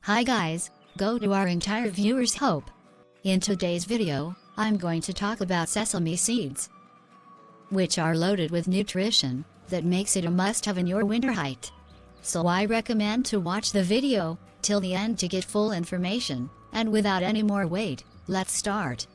Hi guys, go to our entire viewers hope. In today's video, I'm going to talk about sesame seeds, which are loaded with nutrition that makes it a must-have in your winter height. So I recommend to watch the video till the end to get full information, and without any more wait, let's start.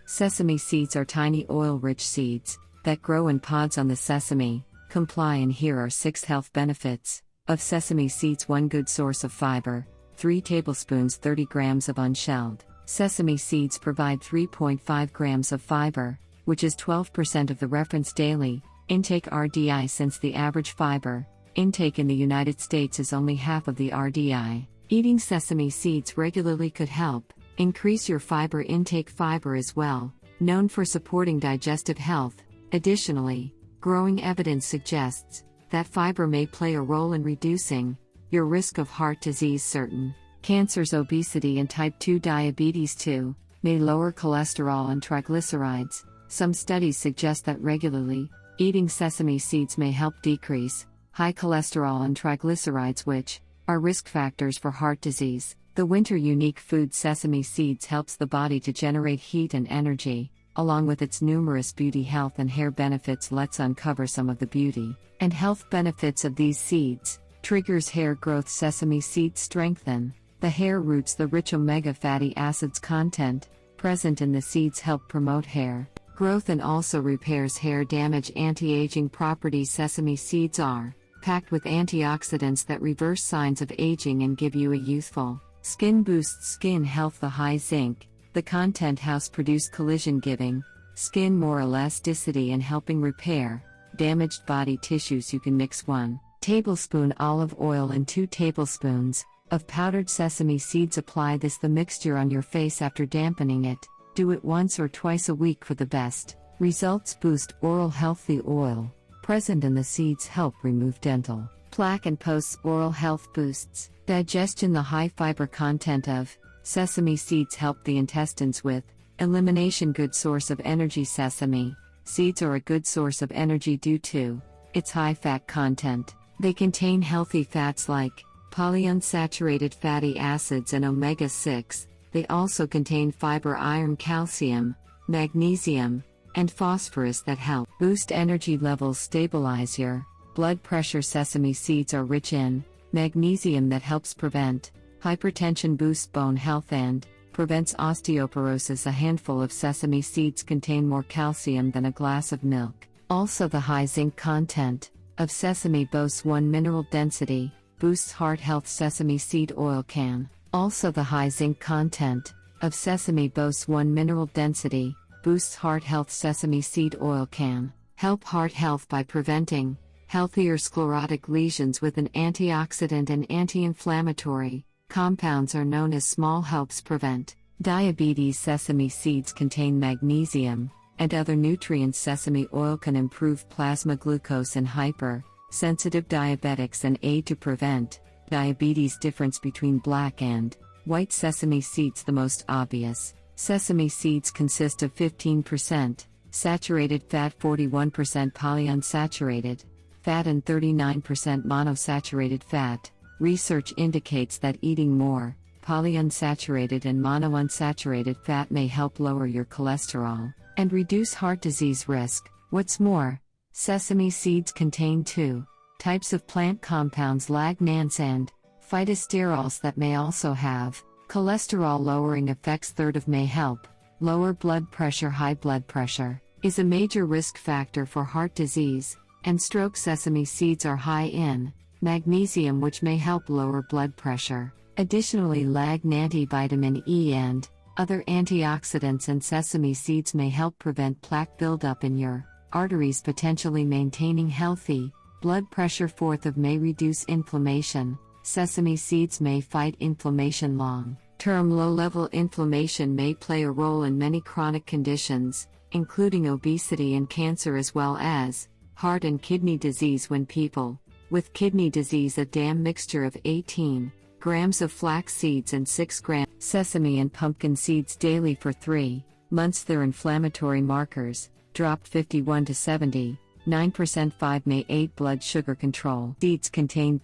Sesame seeds are tiny oil-rich seeds that grow in pods on the sesame. Comply, and here are 6 health benefits of sesame seeds. 1 good source of fiber. 3 tablespoons 30 grams of unshelled sesame seeds provide 3.5 grams of fiber, which is 12% of the reference daily intake RDI, since the average fiber intake in the United States is only half of the RDI. Eating sesame seeds regularly could help increase your fiber intake. Fiber is well known for supporting digestive health. Additionally, growing evidence suggests that fiber may play a role in reducing your risk of heart disease, certain cancers, obesity, and type 2 diabetes. 2. May lower cholesterol and triglycerides. Some studies suggest that regularly eating sesame seeds may help decrease high cholesterol and triglycerides, which are risk factors for heart disease. The winter unique food sesame seeds helps the body to generate heat and energy, along with its numerous beauty, health, and hair benefits. Let's uncover some of the beauty and health benefits of these seeds. Triggers hair growth. Sesame seeds strengthen the hair roots. The rich omega fatty acids content present in the seeds help promote hair growth and also repairs hair damage. Anti-aging properties. Sesame seeds are packed with antioxidants that reverse signs of aging and give you a youthful skin. Boosts skin health. The high zinc the content house produce collision, giving skin more elasticity and helping repair damaged body tissues. You can mix 1 tablespoon olive oil and 2 tablespoons of powdered sesame seeds. Apply the mixture on your face after dampening it. Do it once or twice a week for the best results. Boost oral health. The oil present in the seeds help remove dental plaque and posts oral health. Boosts digestion. The high fiber content of sesame seeds help the intestines with elimination. Good source of energy. Sesame seeds are a good source of energy due to its high fat content. They contain healthy fats like polyunsaturated fatty acids and omega-6. They also contain fiber, iron, calcium, magnesium, and phosphorus that help boost energy levels, stabilize your blood pressure. Sesame seeds are rich in magnesium that helps prevent hypertension, boosts bone health, and prevents osteoporosis. A handful of sesame seeds contain more calcium than a glass of milk. Also, the high zinc content of sesame boasts 1 mineral density, boosts heart health. Sesame seed oil can also the high zinc content of sesame boasts 1 mineral density, boosts heart health. Sesame seed oil can help heart health by preventing healthier sclerotic lesions with an antioxidant and anti-inflammatory compounds are known as small, helps prevent diabetes. Sesame seeds contain magnesium and other nutrients. Sesame oil can improve plasma glucose in hyper-sensitive diabetics and aid to prevent diabetes. Difference between black and white sesame seeds. The most obvious: sesame seeds consist of 15% saturated fat, 41% polyunsaturated fat, and 39% monosaturated fat. Research indicates that eating more polyunsaturated and monounsaturated fat may help lower your cholesterol and reduce heart disease risk. What's more, sesame seeds contain 2 types of plant compounds, lignans and phytosterols, that may also have cholesterol lowering effects. 3rd, may help lower blood pressure. High blood pressure is a major risk factor for heart disease and stroke. Sesame seeds are high in magnesium, which may help lower blood pressure. Additionally, lignan, vitamin E, and other antioxidants in sesame seeds may help prevent plaque buildup in your arteries, potentially maintaining healthy blood pressure. 4th, may reduce inflammation. Sesame seeds may fight inflammation. Long-term low-level inflammation may play a role in many chronic conditions, including obesity and cancer, as well as heart and kidney disease. When people with kidney disease, a damn mixture of 18 grams of flax seeds and 6 grams sesame and pumpkin seeds daily for 3 months, their inflammatory markers dropped 51 to 79%. 5 may aid blood sugar control. Seeds contain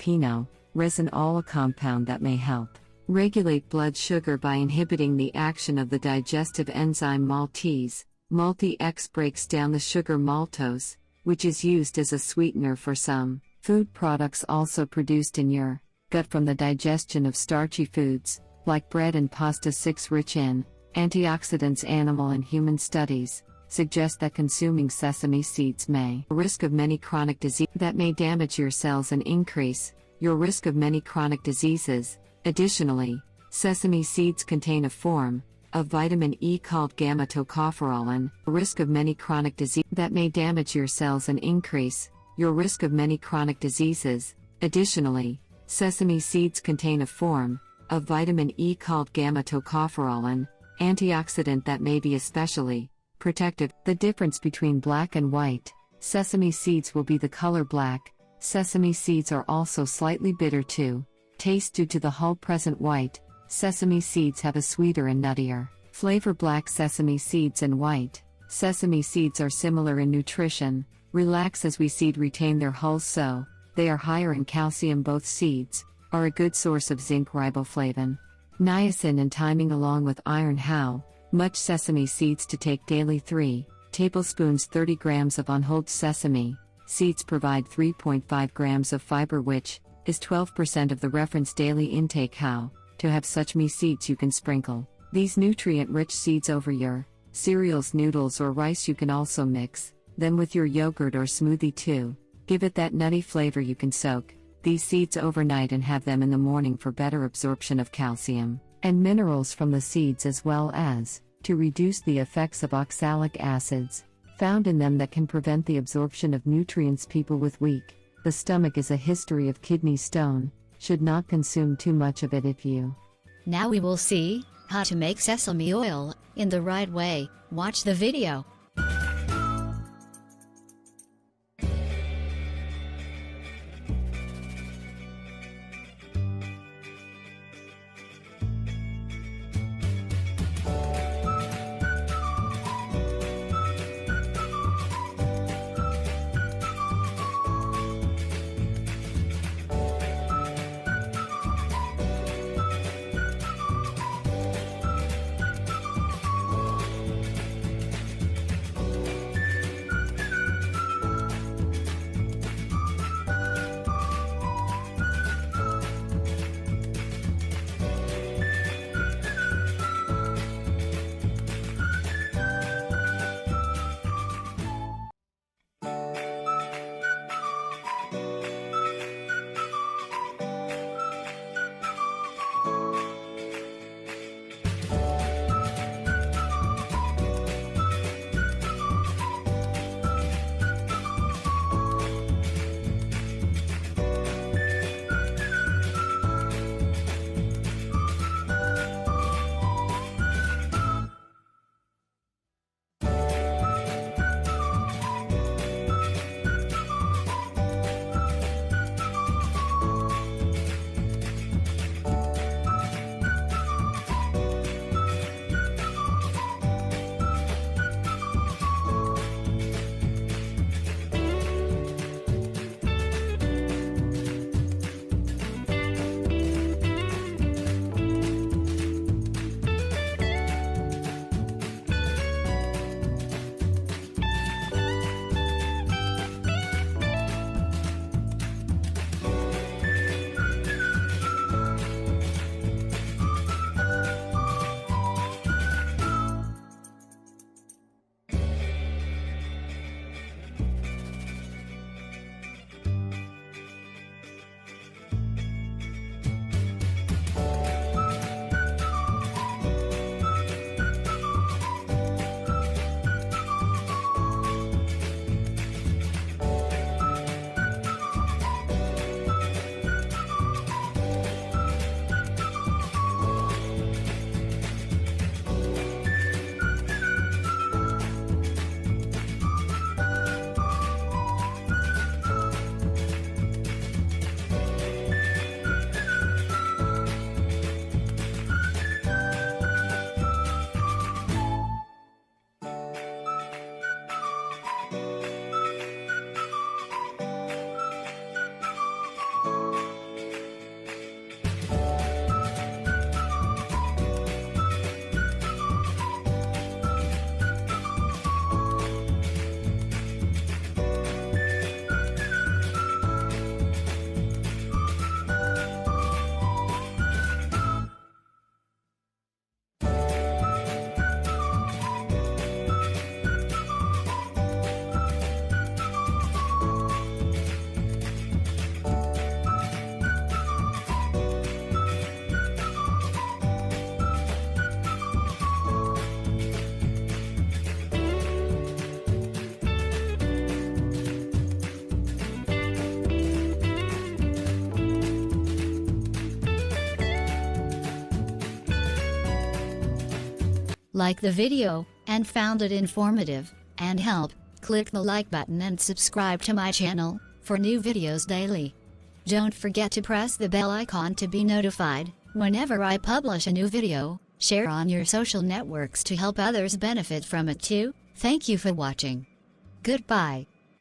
resinol, a compound that may help regulate blood sugar by inhibiting the action of the digestive enzyme maltase. Multi-X breaks down the sugar maltose, which is used as a sweetener for some food products also produced in your gut from the digestion of starchy foods, like bread and pasta. 6. Rich in antioxidants. Animal and human studies suggest that consuming sesame seeds may risk of many chronic diseases that may damage your cells and increase your risk of many chronic diseases. Additionally, sesame seeds contain a form of vitamin E called gamma tocopherolin, risk of many chronic diseases that may damage your cells and increase your risk of many chronic diseases. Additionally, sesame seeds contain a form of vitamin E called gamma tocopherolin, antioxidant that may be especially protective. The difference between black and white sesame seeds will be the color black. Sesame seeds are also slightly bitter to taste due to the hull present white. Sesame seeds have a sweeter and nuttier flavor. Black sesame seeds and white sesame seeds are similar in nutrition. Relax as we seed retain their hulls, so they are higher in calcium. Both seeds are a good source of zinc, riboflavin, niacin and thiamine along with iron. How much sesame seeds to take daily? 3 tablespoons. 30 grams of unhulled sesame seeds provide 3.5 grams of fiber, which is 12% of the reference daily intake. How to have such seeds? You can sprinkle these nutrient-rich seeds over your cereals, noodles or rice. You can also mix them with your yogurt or smoothie to give it that nutty flavor. You can soak these seeds overnight and have them in the morning for better absorption of calcium and minerals from the seeds, as well as to reduce the effects of oxalic acids found in them that can prevent the absorption of nutrients. People with weak the stomach is a history of kidney stone should not consume too much of it. If you Now we will see how to make sesame oil in the right way. Watch the video. like the video and found it informative and help, click the like button and subscribe to my channel for new videos daily. Don't forget to press the bell icon to be notified whenever I publish a new video. Share on your social networks to help others benefit from it too. Thank you for watching. Goodbye.